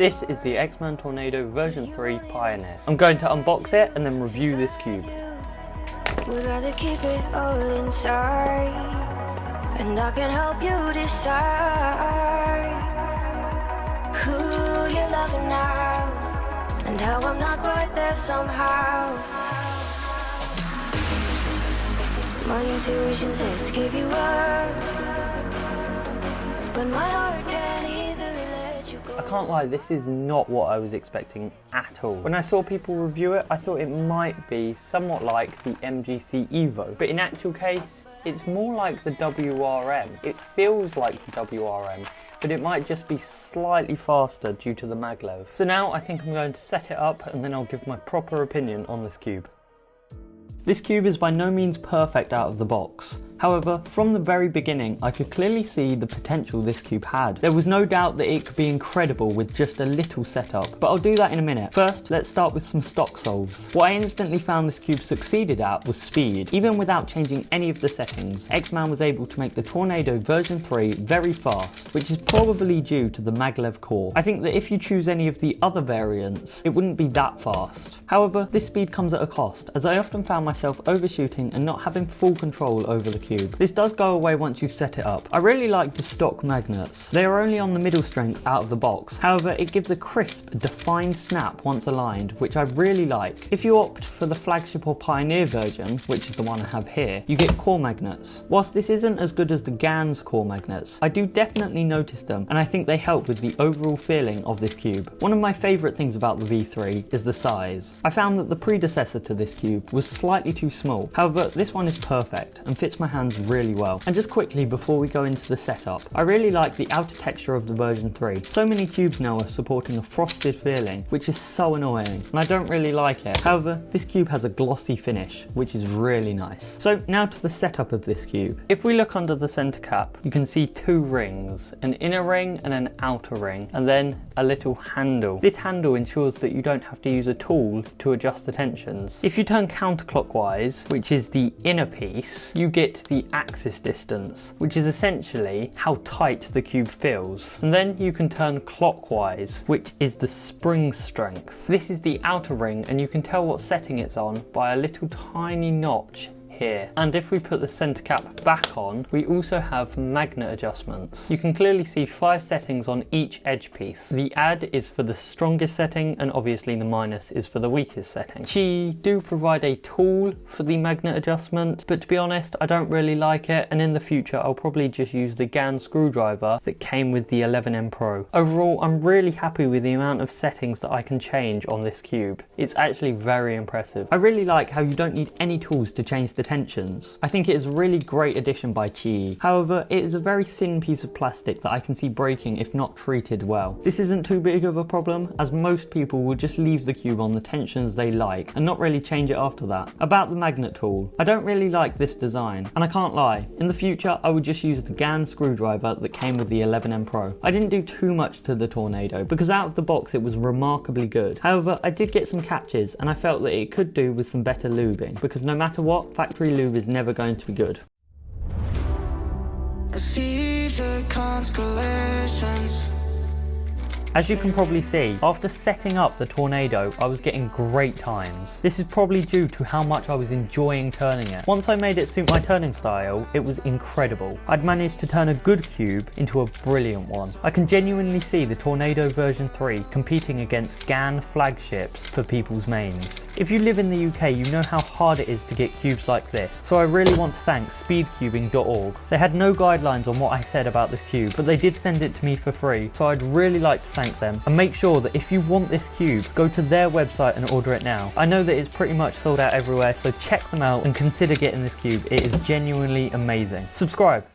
This is the X-Men Tornado version 3 Pioneer. I'm going to unbox it and then review this cube. Would rather keep it all inside, and I can help you decide who you're loving now, and how I'm not quite there somehow. My intuition says to give you up, but my heart can't easily let you go. I can't lie, this is not what I was expecting at all. When I saw people review it, I thought it might be somewhat like the MGC Evo, but in actual case, it's more like the WRM. It feels like the WRM, but it might just be slightly faster due to the maglev. So now I think I'm going to set it up and then I'll give my proper opinion on this cube. This cube is by no means perfect out of the box. However, from the very beginning, I could clearly see the potential this cube had. There was no doubt that it could be incredible with just a little setup, but I'll do that in a minute. First, let's start with some stock solves. What I instantly found this cube succeeded at was speed. Even without changing any of the settings, X-Man was able to make the Tornado version 3 very fast, which is probably due to the maglev core. I think that if you choose any of the other variants, it wouldn't be that fast. However, this speed comes at a cost, as I often found myself overshooting and not having full control over the cube. This does go away once you've set it up. I really like the stock magnets. They are only on the middle strength out of the box. However, it gives a crisp, defined snap once aligned, which I really like. If you opt for the Flagship or Pioneer version, which is the one I have here, you get core magnets. Whilst this isn't as good as the GAN's core magnets, I do definitely notice them, and I think they help with the overall feeling of this cube. One of my favourite things about the V3 is the size. I found that the predecessor to this cube was slightly too small. However, this one is perfect and fits my hands really well. And just quickly before we go into the setup, I really like the outer texture of the version 3. So many cubes now are supporting a frosted feeling, which is so annoying, and I don't really like it. However, this cube has a glossy finish, which is really nice. So now to the setup of this cube. If we look under the center cap, you can see two rings, an inner ring and an outer ring, and then a little handle. This handle ensures that you don't have to use a tool to adjust the tensions. If you turn counterclockwise, which is the inner piece, you get the axis distance, which is essentially how tight the cube feels. And then you can turn clockwise, which is the spring strength. This is the outer ring, and you can tell what setting it's on by a little tiny notch here. And if we put the center cap back on, we also have magnet adjustments. You can clearly see 5 settings on each edge piece. The add is for the strongest setting, and obviously the minus is for the weakest setting. She do provide a tool for the magnet adjustment, but to be honest, I don't really like it, and in the future I'll probably just use the GAN screwdriver that came with the 11M Pro. Overall, I'm really happy with the amount of settings that I can change on this cube. It's actually very impressive. I really like how you don't need any tools to change the tensions. I think it is a really great addition by Chi. However, it is a very thin piece of plastic that I can see breaking if not treated well. This isn't too big of a problem, as most people will just leave the cube on the tensions they like and not really change it after that. About the magnet tool, I don't really like this design, and I can't lie, in the future I would just use the GAN screwdriver that came with the 11M Pro. I didn't do too much to the Tornado because out of the box it was remarkably good. However, I did get some catches, and I felt that it could do with some better lubing, because no matter what, factory lube is never going to be good. I see the constellations. As you can probably see, after setting up the Tornado, I was getting great times. This is probably due to how much I was enjoying turning it. Once I made it suit my turning style, it was incredible. I'd managed to turn a good cube into a brilliant one. I can genuinely see the Tornado version 3 competing against GAN flagships for people's mains. If you live in the UK, you know how hard it is to get cubes like this, so I really want to thank speedcubing.org. They had no guidelines on what I said about this cube, but they did send it to me for free, so I'd really like to thank them. And make sure that if you want this cube, go to their website and order it now. I know that it's pretty much sold out everywhere, so check them out and consider getting this cube. It is genuinely amazing. Subscribe.